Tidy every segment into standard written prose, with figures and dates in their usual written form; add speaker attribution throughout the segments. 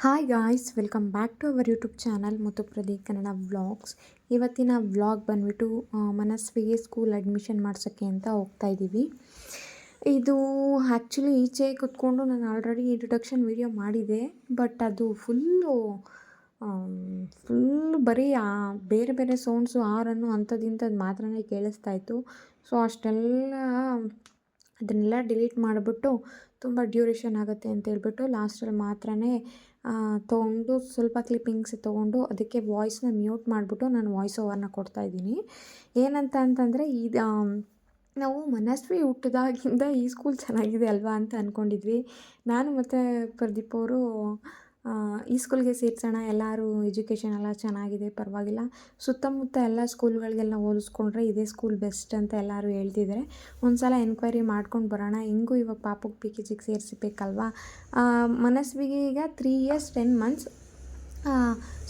Speaker 1: Hi guys, welcome back to our YouTube channel ಮುತ್ತುಪ್ರದಿ Kannada vlogs. ಇವತ್ತಿನ vlog ಬಂದುಬಿಟ್ಟು ಮನಸ್ವಿಗೆ ಸ್ಕೂಲ್ ಅಡ್ಮಿಷನ್ ಮಾಡ್ಸೋಕ್ಕೆ ಅಂತ ಹೋಗ್ತಾ ಇದ್ದೀವಿ. ಇದು ಆ್ಯಕ್ಚುಲಿ ಈಚೆ ಕೂತ್ಕೊಂಡು ನಾನು ಆಲ್ರೆಡಿ ಇಂಟ್ರೊಡಕ್ಷನ್ ವೀಡಿಯೋ ಮಾಡಿದೆ, ಬಟ್ ಅದು ಫುಲ್ಲು ಬರೀ ಬೇರೆ ಬೇರೆ ಸೌಂಡ್ಸು ಆರನ್ನು ಅಂಥದ್ದು ಮಾತ್ರನೇ ಕೇಳಿಸ್ತಾ ಇತ್ತು. ಸೊ ಅದನ್ನೆಲ್ಲ ಡಿಲೀಟ್ ಮಾಡಿಬಿಟ್ಟು ತುಂಬ ಡ್ಯೂರೇಷನ್ ಆಗುತ್ತೆ ಅಂತ ಹೇಳ್ಬಿಟ್ಟು ಲಾಸ್ಟಲ್ಲಿ ಮಾತ್ರನೇ ತೊಗೊಂಡು ಸ್ವಲ್ಪ ಕ್ಲಿಪ್ಪಿಂಗ್ಸ್ ತೊಗೊಂಡು ಅದಕ್ಕೆ ವಾಯ್ಸ್ನ ಮ್ಯೂಟ್ ಮಾಡಿಬಿಟ್ಟು ನಾನು ವಾಯ್ಸ್ ಓವರ್ನ ಕೊಡ್ತಾಯಿದ್ದೀನಿ. ಏನಂತಂದರೆ ನಾವು ಮನಸ್ವಿ ಹುಟ್ಟಿದಾಗಿಂದ ಈ ಸ್ಕೂಲ್ ಚೆನ್ನಾಗಿದೆ ಅಲ್ವಾ ಅಂತ ಅಂದ್ಕೊಂಡಿದ್ವಿ. ನಾನು ಮತ್ತು ಪ್ರದೀಪ್ ಅವರು ಈ ಸ್ಕೂಲ್ಗೆ ಸೇರಿಸೋಣ, ಎಲ್ಲರೂ ಎಜುಕೇಷನ್ ಎಲ್ಲ ಚೆನ್ನಾಗಿದೆ, ಪರವಾಗಿಲ್ಲ, ಸುತ್ತಮುತ್ತ ಎಲ್ಲ ಸ್ಕೂಲ್ಗಳಿಗೆಲ್ಲ ಹೋಲಿಸ್ಕೊಂಡ್ರೆ ಇದೇ ಸ್ಕೂಲ್ ಬೆಸ್ಟ್ ಅಂತ ಎಲ್ಲರೂ ಹೇಳ್ತಿದ್ದಾರೆ. ಒಂದು ಸಲ ಎನ್ಕ್ವೈರಿ ಮಾಡ್ಕೊಂಡು ಬರೋಣ, ಹೆಂಗೂ ಇವಾಗ ಪಾಪುಗೆ PKGಗೆ ಸೇರಿಸಬೇಕಲ್ವಾ. ಮನಸ್ವಿಗೆ ಈಗ 3 years 10 months,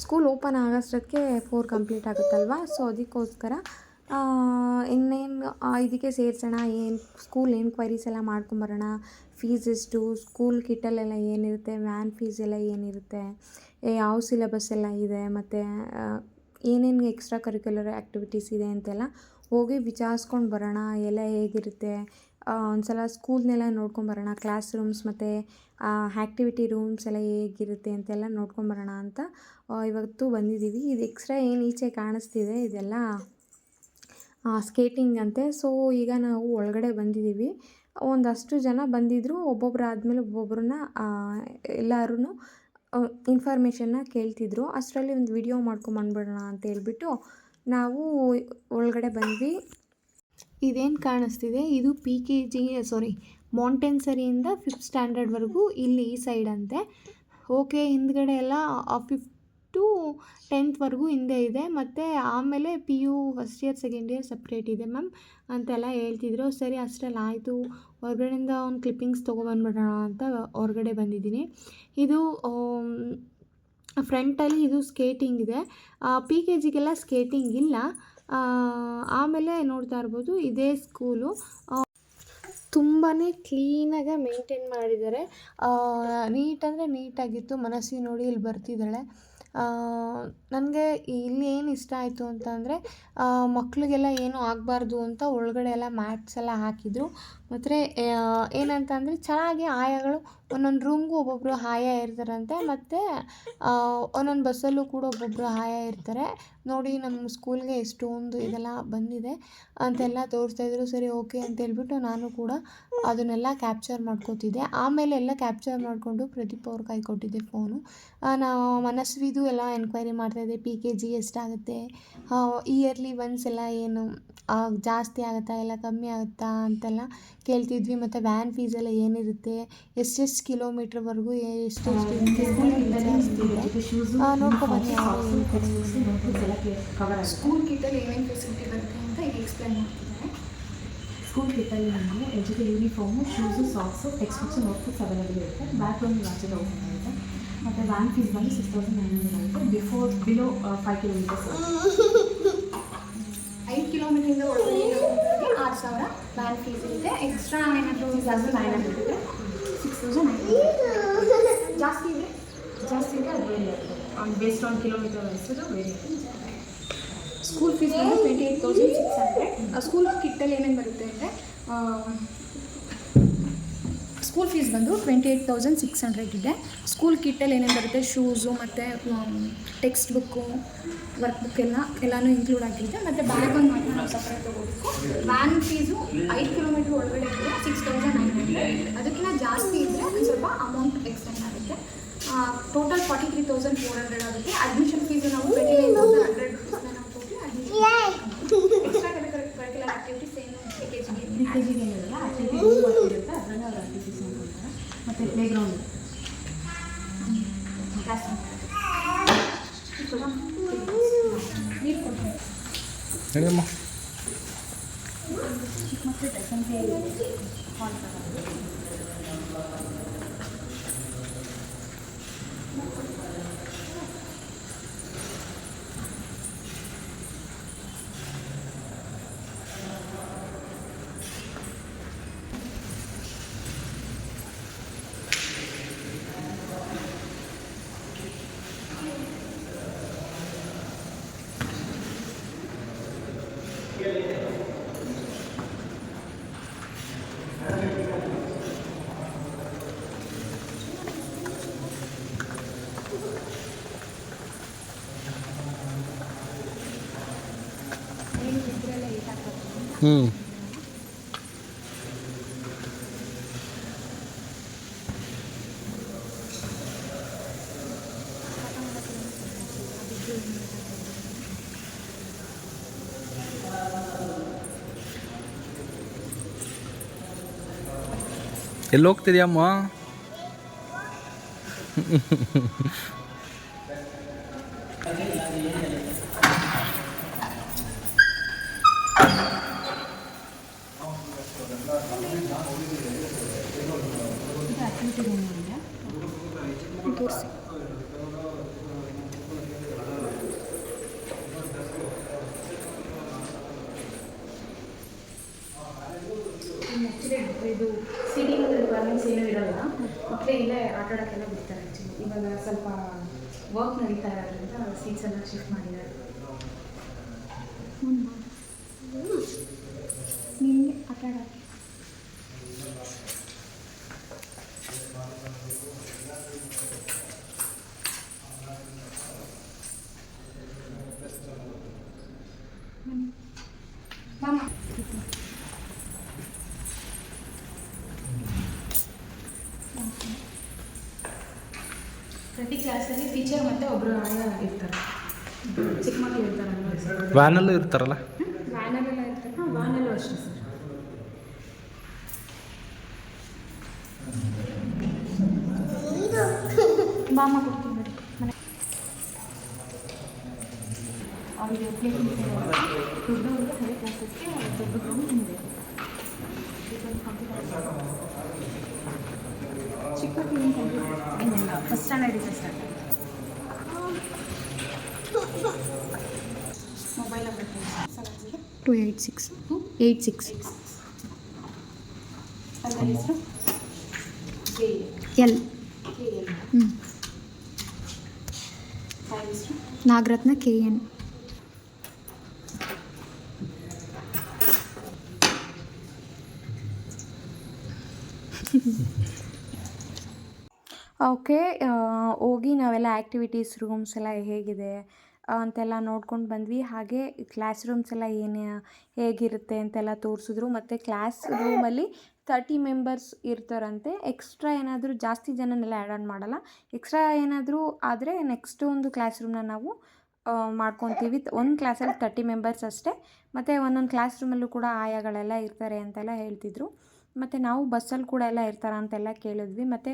Speaker 1: ಸ್ಕೂಲ್ ಓಪನ್ ಆಗೋಷ್ಟಕ್ಕೆ 4 ಕಂಪ್ಲೀಟ್ ಆಗುತ್ತಲ್ವ. ಸೊ ಅದಕ್ಕೋಸ್ಕರ ಇನ್ನೇನು ಇದಕ್ಕೆ ಸೇರಿಸೋಣ, ಸ್ಕೂಲ್ ಎನ್ಕ್ವೈರೀಸ್ ಎಲ್ಲ ಮಾಡ್ಕೊಂಬರೋಣ, ಫೀಸ್ ಎಷ್ಟು, ಸ್ಕೂಲ್ ಕಿಟ್ಟಲ್ಲೆಲ್ಲ ಏನಿರುತ್ತೆ, ವ್ಯಾನ್ ಫೀಸ್ ಎಲ್ಲ ಏನಿರುತ್ತೆ, ಯಾವ ಸಿಲೆಬಸ್ ಎಲ್ಲ ಇದೆ, ಮತ್ತು ಏನೇನು ಎಕ್ಸ್ಟ್ರಾ ಕರಿಕ್ಯುಲರ್ ಆ್ಯಕ್ಟಿವಿಟೀಸ್ ಇದೆ ಅಂತೆಲ್ಲ ಹೋಗಿ ವಿಚಾರಿಸ್ಕೊಂಡು ಬರೋಣ. ಎಲ್ಲ ಹೇಗಿರುತ್ತೆ, ಒಂದು ಸಲ ಸ್ಕೂಲ್ನೆಲ್ಲ ನೋಡ್ಕೊಂಬರೋಣ, ಕ್ಲಾಸ್ ರೂಮ್ಸ್ ಮತ್ತು ಆ್ಯಕ್ಟಿವಿಟಿ ರೂಮ್ಸ್ ಎಲ್ಲ ಹೇಗಿರುತ್ತೆ ಅಂತೆಲ್ಲ ನೋಡ್ಕೊಂಬರೋಣ ಅಂತ ಇವತ್ತು ಬಂದಿದ್ದೀವಿ. ಇದು ಎಕ್ಸ್ಟ್ರಾ ಏನು ಈಚೆ ಕಾಣಿಸ್ತಿದೆ ಇದೆಲ್ಲ ಸ್ಕೇಟಿಂಗ್ ಅಂತೆ. ಸೊ ಈಗ ನಾವು ಒಳಗಡೆ ಬಂದಿದ್ದೀವಿ. ಒಂದಷ್ಟು ಜನ ಬಂದಿದ್ದರು, ಒಬ್ಬೊಬ್ಬರು ಆದಮೇಲೆ ಒಬ್ಬೊಬ್ಬರನ್ನ ಎಲ್ಲರೂ ಇನ್ಫಾರ್ಮೇಷನ್ನ ಕೇಳ್ತಿದ್ರು. ಅಷ್ಟರಲ್ಲಿ ಒಂದು ವಿಡಿಯೋ ಮಾಡ್ಕೊಂಬಂದ್ಬಿಡೋಣ ಅಂತ ಹೇಳ್ಬಿಟ್ಟು ನಾವು ಒಳಗಡೆ ಬಂದ್ವಿ. ಇದೇನು ಕಾಣಿಸ್ತಿದೆ ಇದು PKG ಮಾಂಟೆಸರಿಯಿಂದ 5th ಸ್ಟ್ಯಾಂಡರ್ಡ್ವರೆಗೂ ಇಲ್ಲಿ ಈ ಸೈಡ್ ಅಂತೆ. ಓಕೆ, ಹಿಂದ್ಗಡೆ ಎಲ್ಲ 5th to 10th ಹಿಂದೆ ಇದೆ, ಮತ್ತು ಆಮೇಲೆ PU first year second year separate ಇದೆ ಮ್ಯಾಮ್ ಅಂತೆಲ್ಲ ಹೇಳ್ತಿದ್ರು. ಸರಿ, ಅಷ್ಟರಲ್ಲಿ ಆಯಿತು, ಹೊರಗಡೆಯಿಂದ ಒಂದು ಕ್ಲಿಪ್ಪಿಂಗ್ಸ್ ತೊಗೊಬಂದ್ಬಿಡೋಣ ಅಂತ ಹೊರಗಡೆ ಬಂದಿದ್ದೀನಿ. ಇದು ಫ್ರಂಟಲ್ಲಿ ಇದು ಸ್ಕೇಟಿಂಗ್ ಇದೆ, PKGಗೆಲ್ಲ ಸ್ಕೇಟಿಂಗ್ ಇಲ್ಲ. ಆಮೇಲೆ ನೋಡ್ತಾ ಇರ್ಬೋದು ಇದೇ ಸ್ಕೂಲು ತುಂಬಾ ಕ್ಲೀನಾಗಿ ಮೇಂಟೈನ್ ಮಾಡಿದ್ದಾರೆ. ನೀಟಂದರೆ ನೀಟಾಗಿತ್ತು. ಮನಸ್ವಿ ನೋಡಿ ಇಲ್ಲಿ ಬರ್ತಿದ್ದಾಳೆ. ನನಗೆ ಇಲ್ಲಿ ಏನು ಇಷ್ಟ ಆಯಿತು ಅಂತಂದರೆ ಮಕ್ಕಳಿಗೆಲ್ಲ ಏನೂ ಆಗಬಾರ್ದು ಅಂತ ಒಳಗಡೆ ಎಲ್ಲ ಮ್ಯಾಟ್ಸ್ ಎಲ್ಲ ಹಾಕಿದ್ರು. ಮತ್ತು ಏನಂತಂದರೆ ಚೆನ್ನಾಗಿ ಆಯಾಗಳು ಒಂದೊಂದು ರೂಮ್ಗೂ ಒಬ್ಬೊಬ್ಬರು ಆಯಾ ಇರ್ತಾರಂತೆ, ಮತ್ತು ಒಂದೊಂದು ಬಸ್ಸಲ್ಲೂ ಕೂಡ ಒಬ್ಬೊಬ್ಬರು ಆಯಾ ಇರ್ತಾರೆ. ನೋಡಿ ನಮ್ಮ ಸ್ಕೂಲ್ಗೆ ಎಷ್ಟೊಂದು ಇದೆಲ್ಲ ಬಂದಿದೆ ಅಂತೆಲ್ಲ ತೋರಿಸ್ತಾಯಿದ್ರು. ಸರಿ, ಓಕೆ ಅಂತ ಹೇಳ್ಬಿಟ್ಟು ನಾನು ಕೂಡ ಅದನ್ನೆಲ್ಲ ಕ್ಯಾಪ್ಚರ್ ಮಾಡ್ಕೋತಿದ್ದೆ. ಆಮೇಲೆ ಎಲ್ಲ ಕ್ಯಾಪ್ಚರ್ ಮಾಡಿಕೊಂಡು ಪ್ರದೀಪ್ ಅವ್ರ ಕೈ ಕೊಟ್ಟಿದ್ದೆ ಫೋನು. ನಾವು ಮನಸ್ವಿದು ಎಲ್ಲ ಎನ್ಕ್ವೈರಿ ಮಾಡ್ತಾಯಿದ್ದೆ, PKG ಎಷ್ಟಾಗುತ್ತೆ, ಇಯರ್ಲಿ ಒನ್ಸ್ ಎಲ್ಲ ಏನು ಜಾಸ್ತಿ ಆಗುತ್ತಾ ಇಲ್ಲ ಕಮ್ಮಿ ಆಗುತ್ತಾ ಅಂತೆಲ್ಲ ಕೇಳ್ತಿದ್ವಿ. ಮತ್ತು ವ್ಯಾನ್ ಫೀಸ್ ಎಲ್ಲ ಏನಿರುತ್ತೆ, ಎಷ್ಟೆಷ್ಟು ಕಿಲೋಮೀಟ್ರ್ವರೆಗೂ ಎಷ್ಟೆಷ್ಟು ಜಾಸ್ತಿ ಇದೆ ನೋಡ್ಕೊಬನ್ನಿ.
Speaker 2: ಸ್ಕೂಲ್ ಕಿಟ್ಟಲ್ಲಿ ಏನೇನು ಫೆಸಿಲಿಟಿ ಬರುತ್ತೆ ಅಂತ ಈಗ ಎಕ್ಸ್ಪ್ಲೈನ್ ಮಾಡ್ತಿದ್ದಾರೆ.
Speaker 3: ಸ್ಕೂಲ್ ಕಿಟ್ಟಲ್ಲಿ ನಮಗೆ uniform, shoes, socks, text books, notebooks available ಇರುತ್ತೆ. ಬ್ಯಾಕ್ ಒಂದು ವಾಚರ್ ಓಪನ್ ಆಗುತ್ತೆ. ಮತ್ತು ವ್ಯಾನ್ ಫೀಸ್ ಬಂದು 6,900 ಆಗುತ್ತೆ. ಬಿಲೋ 5 kilometers
Speaker 2: 5 ಕಿಲೋಮೀಟ್ರಿಂದ ಒಳಗಡೆ 6,000 ವ್ಯಾನ್ ಫೀಸ್ ಇರುತ್ತೆ. ಎಕ್ಸ್ಟ್ರಾ ಏನಾದರೂ
Speaker 3: 900 ಇರುತ್ತೆ.
Speaker 2: 6,900 ಜಾಸ್ತಿ ಇದೆ
Speaker 3: ಅದು ವೇರಿ ಆಗುತ್ತೆ. Based on kilometre wise vary ಆಗುತ್ತೆ.
Speaker 2: ಸ್ಕೂಲ್ ಫೀಸ್ ಬಂದು 28,600. ಸ್ಕೂಲ್ ಕಿಟ್ಟಲ್ಲಿ ಏನೇನು ಬರುತ್ತೆ ಅಂದರೆ ಸ್ಕೂಲ್ ಫೀಸ್ ಬಂದು 28,600 ಇದೆ. ಸ್ಕೂಲ್ ಕಿಟ್ಟಲ್ಲಿ ಏನೇನು ಬರುತ್ತೆ, ಶೂಸು ಮತ್ತು ಟೆಕ್ಸ್ಟ್ ಬುಕ್ಕು, ವರ್ಕ್ ಬುಕ್ ಎಲ್ಲನೂ ಇನ್ಕ್ಲೂಡ್ ಆಗಿರುತ್ತೆ. ಮತ್ತು ಬ್ಯಾಗ್ ಒಂದು ಮಾತ್ರ ನಾವು ಸಪ್ರೇಟ್ ತೊಗೋಬೇಕು. ವ್ಯಾನ್ ಫೀಸು 5 ಕಿಲೋಮೀಟ್ರ್ ಒಳಗಡೆ ಇದ್ದರೆ 6,900. ಅದಕ್ಕಿಂತ ಜಾಸ್ತಿ ಇದ್ದರೆ ಒಂದು ಸ್ವಲ್ಪ ಅಮೌಂಟ್ ಎಕ್ಸ್ಟೆಂಡ್ ಆಗುತ್ತೆ. ಟೋಟಲ್ 43,400 ಆಗುತ್ತೆ. ಅಡ್ಮಿಷನ್ ಫೀಸು ನಾವು 29,100 ರೂಪೀಸ್ನ ನಾವು ಕೊಟ್ಟು ಅಡ್ಮಿಷನ್ ಎಕ್ಸ್ಟ್ರಾ ಕರಿಕ್ಯುಲರ್ ಆ್ಯಕ್ಟಿವಿಟೀಸ್ ಏನು
Speaker 3: PKGಗೆ ಏನಿರಲ್ಲ, ಆ್ಯಕ್ಟಿವಿಟಿ ಇರುತ್ತೆ, ಅದರಲ್ಲಿ ಅವ್ರು ಆ್ಯಕ್ಟಿವಿಟೀಸ್ ಮಾಡ್ಕೊತಾರೆ. ಮತ್ತು ಪ್ಲೇಗ್ರೌಂಡ್
Speaker 2: ಕ್ಲಾಸ್ ನೀರು ಕೊಡ್ತಾರೆ.
Speaker 3: ಚಿಕ್ಕ ಮಕ್ಕಳು ಸಂಖ್ಯೆ ಹಾಲ್
Speaker 4: ಹ್ಞೂ ಎಲ್ಲಿ ಹೋಗ್ತಿದ್ಯಮ್ಮ?
Speaker 2: ತೋರಿಸಿ.
Speaker 3: ಇದು ಸೀಟಿಂಗ್ ರಿಕ್ವೈರ್ಮೆಂಟ್ಸ್ ಏನೂ ಇರಲ್ಲ, ಮತ್ತು ಇಲ್ಲೇ ಆಟ ಆಡೋಕ್ಕೆಲ್ಲ ಬಿಡ್ತಾರೆ. ಆ್ಯಕ್ಚುಲಿ ಇವಾಗ ಸ್ವಲ್ಪ ವರ್ಕ್ ನಡೀತಾ ಇರೋದ್ರಿಂದ ಸೀಟ್ಸ್ ಎಲ್ಲ ಶಿಫ್ಟ್ ಮಾಡಿದ್ದಾರೆ.
Speaker 2: ನಿಮಗೆ ಆಟ ಆಡೋಕ್ಕೆ
Speaker 3: ಪ್ರತಿ ಕ್ಲಾಸಲ್ಲಿ ಟೀಚರ್ ಮತ್ತು ಒಬ್ಬರು ಆಯ ಇರ್ತಾರೆ. ಚಿಕ್ಕ ಮಕ್ಕಳು ಇರ್ತಾರಲ್ವ,
Speaker 4: ವ್ಯಾನಲ್ಲೂ ಇರ್ತಾರಲ್ಲ?
Speaker 3: ವ್ಯಾನಲ್ಲೆಲ್ಲ ಇರ್ತಾರೆ. ಹಾಂ, ವ್ಯಾನಲ್ಲೂ ಅಷ್ಟೇ ಸರ್.
Speaker 2: ಬಾಮ ಕೊಡ್ತೀನಿ ನೋಡಿ ಮನೆ.
Speaker 3: ಅವರಿಗೆ ದೊಡ್ಡವ್ರಿಗೆ ಹಳೆ ಕ್ಲಾಸಸ್ಗೆ ದೊಡ್ಡ ಗ್ರೌಂಡ್ ಇದೆ. ಚಿಕ್ಕ ಮಕ್ಕಳು ಏನಿಲ್ಲ, ಫಸ್ಟ್ ಸ್ಟ್ಯಾಂಡರ್ಡ್ ಇದೆ ಸರ್. ಮೊಬೈಲ್ ನಂಬರ್
Speaker 2: 286 86
Speaker 3: ಅದರ ಹೆಸರು
Speaker 2: ಎಲ್. ಹ್ಞೂ.
Speaker 3: ಹೆಸರು
Speaker 2: ನಾಗರತ್ನ KN.
Speaker 1: ಓಕೆ, ಹೋಗಿ ನಾವೆಲ್ಲ ಆ್ಯಕ್ಟಿವಿಟೀಸ್ ರೂಮ್ಸ್ ಎಲ್ಲ ಹೇಗಿದೆ ಅಂತೆಲ್ಲ ನೋಡ್ಕೊಂಡು ಬಂದ್ವಿ. ಹಾಗೆ ಕ್ಲಾಸ್ ರೂಮ್ಸ್ ಎಲ್ಲ ಹೇಗಿರುತ್ತೆ ಅಂತೆಲ್ಲ ತೋರಿಸಿದ್ರು. ಮತ್ತು ಕ್ಲಾಸ್ ರೂಮಲ್ಲಿ 30 ಮೆಂಬರ್ಸ್ ಇರ್ತಾರಂತೆ. ಎಕ್ಸ್ಟ್ರಾ ಏನಾದರೂ ಜಾಸ್ತಿ ಜನನೆಲ್ಲ ಆ್ಯಡ್ ಆನ್ ಮಾಡಲ್ಲ. ಎಕ್ಸ್ಟ್ರಾ ಏನಾದರೂ ಆದರೆ ನೆಕ್ಸ್ಟ್ ಒಂದು ಕ್ಲಾಸ್ ರೂಮ್ನ ನಾವು ಮಾಡ್ಕೊತೀವಿ. ಒಂದು ಕ್ಲಾಸಲ್ಲಿ 30 ಮೆಂಬರ್ಸ್ ಅಷ್ಟೇ. ಮತ್ತು ಒಂದೊಂದು ಕ್ಲಾಸ್ ರೂಮಲ್ಲೂ ಕೂಡ ಆಯಾಗಳೆಲ್ಲ ಇರ್ತಾರೆ ಅಂತೆಲ್ಲ ಹೇಳ್ತಿದ್ರು. ಮತ್ತು ನಾವು ಬಸ್ಸಲ್ಲಿ ಕೂಡ ಎಲ್ಲ ಇರ್ತಾರ ಅಂತೆಲ್ಲ ಕೇಳಿದ್ವಿ. ಮತ್ತು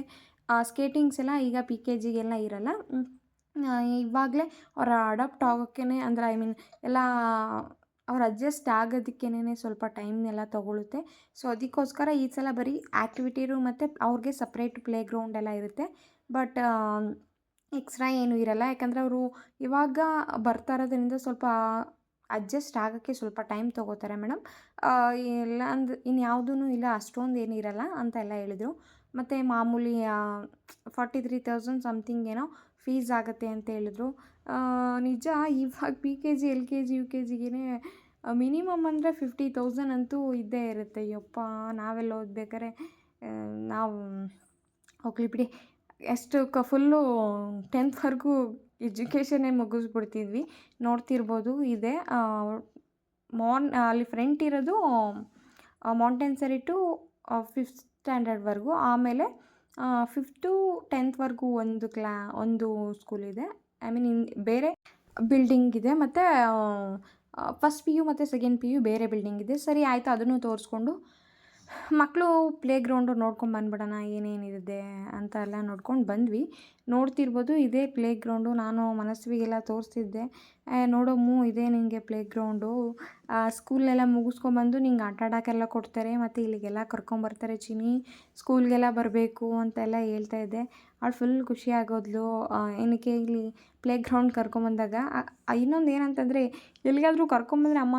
Speaker 1: ಸ್ಕೇಟಿಂಗ್ಸ್ ಎಲ್ಲ ಈಗ PKG ಇರಲ್ಲ. ಇವಾಗಲೇ ಅವ್ರು ಅಡಾಪ್ಟ್ ಆಗೋಕ್ಕೇ ಅಂದರೆ ಎಲ್ಲ ಅವ್ರು ಅಡ್ಜಸ್ಟ್ ಆಗೋದಕ್ಕೇನೆ ಸ್ವಲ್ಪ ಟೈಮ್ನೆಲ್ಲ ತೊಗೊಳುತ್ತೆ. ಸೊ ಅದಕ್ಕೋಸ್ಕರ ಈ ಸಲ ಬರೀ ಆ್ಯಕ್ಟಿವಿಟಿರು ಮತ್ತು ಅವ್ರಿಗೆ ಸಪ್ರೇಟ್ ಪ್ಲೇ ಗ್ರೌಂಡ್ ಎಲ್ಲ ಇರುತ್ತೆ. ಬಟ್ ಎಕ್ಸ್ಟ್ರಾ ಏನೂ ಇರಲ್ಲ. ಯಾಕಂದರೆ ಅವರು ಇವಾಗ ಬರ್ತಾ ಇರೋದ್ರಿಂದ ಸ್ವಲ್ಪ ಅಡ್ಜಸ್ಟ್ ಆಗೋಕ್ಕೆ ಸ್ವಲ್ಪ ಟೈಮ್ ತೊಗೋತಾರೆ ಮೇಡಮ್. ಇಲ್ಲ ಅಂದ್ರೆ ಇನ್ಯಾವುದೂ ಇಲ್ಲ, ಅಷ್ಟೊಂದು ಏನಿರಲ್ಲ ಅಂತ ಎಲ್ಲ ಹೇಳಿದರು. ಮತ್ತು ಮಾಮೂಲಿ 43,000 ಸಮಥಿಂಗ್ ಏನೋ ಫೀಸ್ ಆಗುತ್ತೆ ಅಂತ ಹೇಳಿದ್ರು. ನಿಜ ಇವಾಗ PKG LKG UKGಗೆ ಮಿನಿಮಮ್ ಅಂದರೆ 50,000 ಅಂತೂ ಇದ್ದೇ ಇರುತ್ತೆ. ಯಪ್ಪ, ನಾವೆಲ್ಲ ಓದ್ಬೇಕಾರೆ ನಾವು ಹೋಗ್ಲಿ ಬಿಡಿ, ಎಷ್ಟು ಫುಲ್ಲು 10th ಎಜುಕೇಷನ್ನೇ ಮುಗಿಸ್ಬಿಡ್ತಿದ್ವಿ. ನೋಡ್ತಿರ್ಬೋದು ಇದೆ ಅಲ್ಲಿ ಫ್ರಂಟ್ ಇರೋದು ಮಾಂಟೆಸರಿ ಟು 5th ಸ್ಟ್ಯಾಂಡರ್ಡ್ವರೆಗೂ. ಆಮೇಲೆ 5th to 10th ಒಂದು ಸ್ಕೂಲ್ ಇದೆ. ಬೇರೆ ಬಿಲ್ಡಿಂಗ್ ಇದೆ. ಮತ್ತು ಫಸ್ಟ್ PU ಮತ್ತು ಸೆಕೆಂಡ್ PU ಬೇರೆ ಬಿಲ್ಡಿಂಗ್ ಇದೆ. ಸರಿ ಆಯಿತು, ಅದನ್ನು ತೋರಿಸ್ಕೊಂಡು ಮಕ್ಕಳು ಪ್ಲೇ ಗ್ರೌಂಡು ನೋಡ್ಕೊಂಬಂದ್ಬಿಡೋಣ ಏನೇನಿದೆ ಅಂತ ಎಲ್ಲ ನೋಡ್ಕೊಂಡು ಬಂದ್ವಿ. ನೋಡ್ತಿರ್ಬೋದು ಇದೇ ಪ್ಲೇ ಗ್ರೌಂಡು. ನಾನು ಮನಸ್ವಿಗೆಲ್ಲ ತೋರಿಸ್ತಿದ್ದೆ, ನೋಡಮ್ಮು ಇದೇ ನಿನಗೆ ಪ್ಲೇ ಗ್ರೌಂಡು, ಸ್ಕೂಲ್ನೆಲ್ಲ ಮುಗಿಸ್ಕೊಂಬಂದು ನಿಂಗೆ ಆಟ ಆಡೋಕ್ಕೆಲ್ಲ ಕೊಡ್ತಾರೆ, ಮತ್ತು ಇಲ್ಲಿಗೆಲ್ಲ ಕರ್ಕೊಂಬರ್ತಾರೆ ಚಿನಿ, ಸ್ಕೂಲ್ಗೆಲ್ಲ ಬರಬೇಕು ಅಂತೆಲ್ಲ ಹೇಳ್ತಾಯಿದ್ದೆ. ಅವಳು ಫುಲ್ ಖುಷಿ ಆಗೋದ್ಲು. ಏನಕ್ಕೆ ಇಲ್ಲಿ ಪ್ಲೇ ಗ್ರೌಂಡ್ ಕರ್ಕೊಂಬಂದಾಗ. ಇನ್ನೊಂದು ಏನಂತಂದರೆ, ಎಲ್ಲಿಗಾದರೂ ಕರ್ಕೊಂಬಂದರೆ ಅಮ್ಮ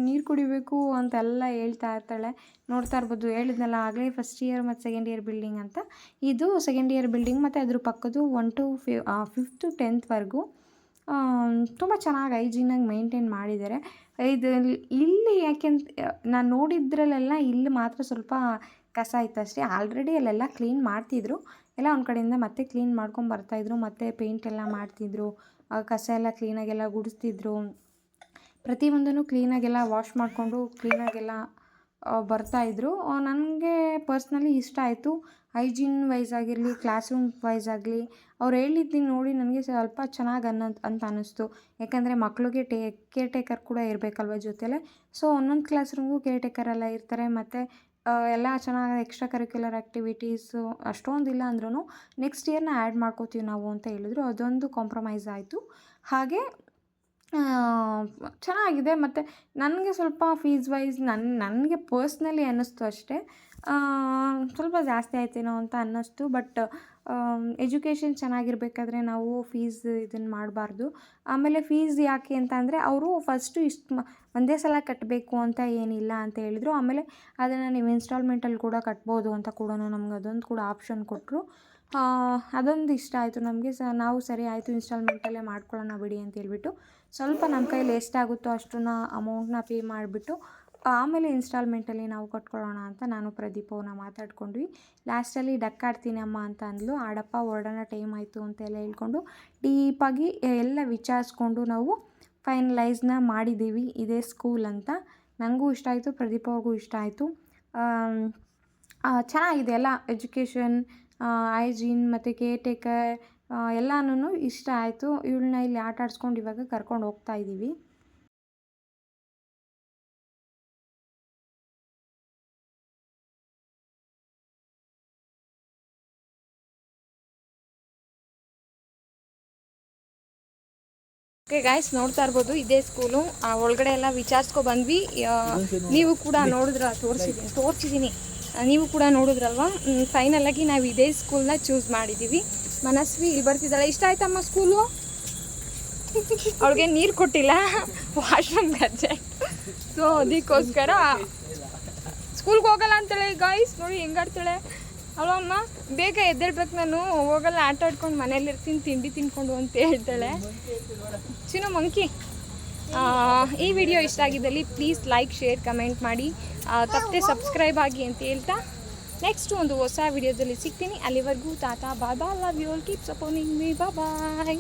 Speaker 1: ನೀರು ಕುಡಿಬೇಕು ಅಂತೆಲ್ಲ ಹೇಳ್ತಾ ಇರ್ತಾಳೆ. ನೋಡ್ತಾ ಇರ್ಬೋದು, ಹೇಳಿದ್ನಲ್ಲ ಆಗಲೇ ಫಸ್ಟ್ ಇಯರ್ ಮತ್ತು ಸೆಕೆಂಡ್ ಇಯರ್ ಬಿಲ್ಡಿಂಗ್ ಅಂತ. ಇದು ಸೆಕೆಂಡ್ ಇಯರ್ ಬಿಲ್ಡಿಂಗ್. ಮತ್ತು ಅದ್ರ ಪಕ್ಕದ್ದು 1 to 5th to 10thವರೆಗೂ ತುಂಬ ಚೆನ್ನಾಗಿ ಹೈಜೀನಾಗಿ ಮೇಂಟೈನ್ ಮಾಡಿದ್ದಾರೆ. ಇಲ್ಲಿ ಯಾಕೆಂತ ನಾನು ನೋಡಿದ್ರಲ್ಲೆಲ್ಲ ಇಲ್ಲಿ ಮಾತ್ರ ಸ್ವಲ್ಪ ಕಸ ಇತ್ತು ಅಷ್ಟೇ. ಆಲ್ರೆಡಿ ಅಲ್ಲೆಲ್ಲ ಕ್ಲೀನ್ ಮಾಡ್ತಿದ್ರು, ಎಲ್ಲ ಒಂದು ಕಡೆಯಿಂದ ಮತ್ತೆ ಕ್ಲೀನ್ ಮಾಡ್ಕೊಂಬರ್ತಾಯಿದ್ರು. ಮತ್ತು ಪೇಂಟ್ ಎಲ್ಲ ಮಾಡ್ತಿದ್ರು, ಕಸ ಎಲ್ಲ ಕ್ಲೀನಾಗೆಲ್ಲ ಗುಡಿಸ್ತಿದ್ರು. ಪ್ರತಿಯೊಂದನ್ನು ಕ್ಲೀನಾಗೆಲ್ಲ ವಾಶ್ ಮಾಡಿಕೊಂಡು ಕ್ಲೀನಾಗೆಲ್ಲ ಬರ್ತಾಯಿದ್ರು. ನನಗೆ ಪರ್ಸ್ನಲಿ ಇಷ್ಟ ಆಯಿತು. ಹೈಜೀನ್ ವೈಸ್ ಆಗಿರಲಿ, ಕ್ಲಾಸ್ ರೂಮ್ ವೈಸ್ ಆಗಲಿ, ಅವ್ರು ಹೇಳಿದ್ದು ನೋಡಿ ನನಗೆ ಸ್ವಲ್ಪ ಚೆನ್ನಾಗಿ ಅಂತ ಅನ್ನಿಸ್ತು. ಯಾಕಂದರೆ ಮಕ್ಳಿಗೆ ಕೇರ್ ಟೇಕರ್ ಕೂಡ ಇರಬೇಕಲ್ವ ಜೊತೆಲೇ. ಸೊ ಒಂದೊಂದು ಕ್ಲಾಸ್ ರೂಮ್ಗೂ ಕೇರ್ ಟೇಕರ್ ಎಲ್ಲ ಇರ್ತಾರೆ. ಮತ್ತು ಎಲ್ಲ ಚೆನ್ನಾಗಿ ಎಕ್ಸ್ಟ್ರಾ ಕರಿಕ್ಯುಲರ್ ಆ್ಯಕ್ಟಿವಿಟೀಸು ಅಷ್ಟೊಂದಿಲ್ಲ ಅಂದ್ರೂ ನೆಕ್ಸ್ಟ್ ಇಯರ್ನ ಆ್ಯಡ್ ಮಾಡ್ಕೋತೀವಿ ನಾವು ಅಂತ ಹೇಳಿದ್ರು. ಅದೊಂದು ಕಾಂಪ್ರಮೈಸ್ ಆಯಿತು. ಹಾಗೆ ಚೆನ್ನಾಗಿದೆ. ಮತ್ತು ನನಗೆ ಸ್ವಲ್ಪ ಫೀಸ್ ವೈಸ್ ನನಗೆ ಪರ್ಸ್ನಲಿ ಅನ್ನಿಸ್ತು ಅಷ್ಟೇ, ಸ್ವಲ್ಪ ಜಾಸ್ತಿ ಆಯ್ತೇನೋ ಅಂತ ಅನ್ನಿಸ್ತು. ಬಟ್ ಎಜುಕೇಷನ್ ಚೆನ್ನಾಗಿರ್ಬೇಕಾದ್ರೆ ನಾವು ಫೀಸ್ ಇದನ್ನು ಮಾಡಬಾರ್ದು. ಆಮೇಲೆ ಫೀಸ್ ಯಾಕೆ ಅಂತ ಅಂದರೆ ಅವರು ಫಸ್ಟು ಒಂದೇ ಸಲ ಕಟ್ಟಬೇಕು ಅಂತ ಏನಿಲ್ಲ ಅಂತ ಹೇಳಿದರು. ಆಮೇಲೆ ಅದನ್ನು ನೀವು ಇನ್ಸ್ಟಾಲ್ಮೆಂಟಲ್ಲಿ ಕೂಡ ಕಟ್ಬೋದು ಅಂತ ಕೂಡ ನಮ್ಗೆ ಅದೊಂದು ಕೂಡ ಆಪ್ಷನ್ ಕೊಟ್ಟರು. ಅದೊಂದು ಇಷ್ಟ ಆಯಿತು ನಮಗೆ. ನಾವು ಸರಿ ಆಯಿತು ಇನ್ಸ್ಟಾಲ್ಮೆಂಟಲ್ಲೇ ಮಾಡ್ಕೊಳ್ಳೋಣ ಬಿಡಿ ಅಂತ ಹೇಳ್ಬಿಟ್ಟು ಸ್ವಲ್ಪ ನಮ್ಮ ಕೈಯಲ್ಲಿ ಎಷ್ಟಾಗುತ್ತೋ ಅಷ್ಟನ್ನ ಅಮೌಂಟ್ನ ಪೇ ಮಾಡಿಬಿಟ್ಟು ಆಮೇಲೆ ಇನ್ಸ್ಟಾಲ್ಮೆಂಟಲ್ಲಿ ನಾವು ಕಟ್ಕೊಳ್ಳೋಣ ಅಂತ ನಾನು ಪ್ರದೀಪವ್ರನ್ನ ಮಾತಾಡ್ಕೊಂಡ್ವಿ. ಲಾಸ್ಟಲ್ಲಿ ಡಕ್ ಆಡ್ತೀನಿ ಅಮ್ಮ ಅಂತ ಅಂದ್ಲು. ಆಡಪ್ಪ ಹೊರಡೋಣ ಟೈಮ್ ಆಯಿತು ಅಂತೆಲ್ಲ ಹೇಳ್ಕೊಂಡು ಡೀಪಾಗಿ ಎಲ್ಲ ವಿಚಾರಿಸ್ಕೊಂಡು ನಾವು ಫೈನಲೈಸ್ನ ಮಾಡಿದ್ದೀವಿ. ಇದೇ ಸ್ಕೂಲ್ ಅಂತ. ನನಗೂ ಇಷ್ಟ ಆಯಿತು, ಪ್ರದೀಪ್ ಅವ್ರಿಗೂ ಇಷ್ಟ ಆಯಿತು. ಚೆನ್ನಾಗಿದೆ ಎಲ್ಲ ಎಜುಕೇಷನ್, ಹೈಜೀನ್ ಮತ್ತು ಕೇರ್ ಟೇಕರ್ ಎಲ್ಲನೂ ಇಷ್ಟ ಆಯಿತು. ಇವಳನ್ನ ಇಲ್ಲಿ ಆಟ ಆಡಿಸ್ಕೊಂಡು ಇವಾಗ ಕರ್ಕೊಂಡು ಹೋಗ್ತಾ ಇದ್ದೀವಿ. ಓಕೆ ಗಾಯ್ಸ್, ನೋಡ್ತಾ ಇರ್ಬೋದು ಇದೇ ಸ್ಕೂಲು. ಒಳಗಡೆ ಎಲ್ಲ ವಿಚಾರಿಸ್ಕೊ ಬಂದ್ವಿ. ನೀವು ಕೂಡ ನೋಡಿದ್ರ, ತೋರಿಸಿದ್ದೀನಿ ನೀವು ಕೂಡ ನೋಡಿದ್ರಲ್ವ. ಫೈನಲಾಗಿ ನಾವು ಇದೇ ಸ್ಕೂಲ್ನ ಚೂಸ್ ಮಾಡಿದ್ದೀವಿ. ಮನಸ್ವಿ ಇಲ್ಲಿ ಬರ್ತಿದ್ದಾಳೆ. ಇಷ್ಟ ಆಯ್ತಮ್ಮ ಸ್ಕೂಲು? ಅವ್ಳಿಗೆ ನೀರು ಕೊಟ್ಟಿಲ್ಲ, ವಾಶ್ರೂಮ್ ಗಜ್ಜೆ. ಸೊ ಅದಕ್ಕೋಸ್ಕರ ಸ್ಕೂಲ್ಗೆ ಹೋಗಲ್ಲ ಅಂತೇಳಿ ಗಾಯ್ಸ್. ನೋಡಿ ಹೆಂಗಾಡ್ತಾಳೆ ಅಲ್ವ ಅಮ್ಮ. ಬೇಗ ಎದ್ದೇಳ್ಬೇಕು, ನಾನು ಹೋಗಲ್ಲ, ಆಟ ಆಡ್ಕೊಂಡು ಮನೇಲಿರ್ತೀನಿ, ತಿಂಡಿ ತಿನ್ಕೊಂಡು ಅಂತ ಹೇಳ್ತಾಳೆ. ಚಿನ್ನು ಮಂಕಿ. ಈ ವಿಡಿಯೋ ಇಷ್ಟ ಆಗಿದ್ದಲ್ಲಿ ಪ್ಲೀಸ್ ಲೈಕ್, ಶೇರ್, ಕಮೆಂಟ್ ಮಾಡಿ, ತಪ್ಪದೆ ಸಬ್ಸ್ಕ್ರೈಬ್ ಆಗಿ ಅಂತ ಹೇಳ್ತಾ ನೆಕ್ಸ್ಟ್ ಒಂದು ಹೊಸ ವಿಡಿಯೋದಲ್ಲಿ ಸಿಗ್ತೀನಿ. ಅಲ್ಲಿವರೆಗೂ tata, bye bye, love you all, keep supporting me, bye bye.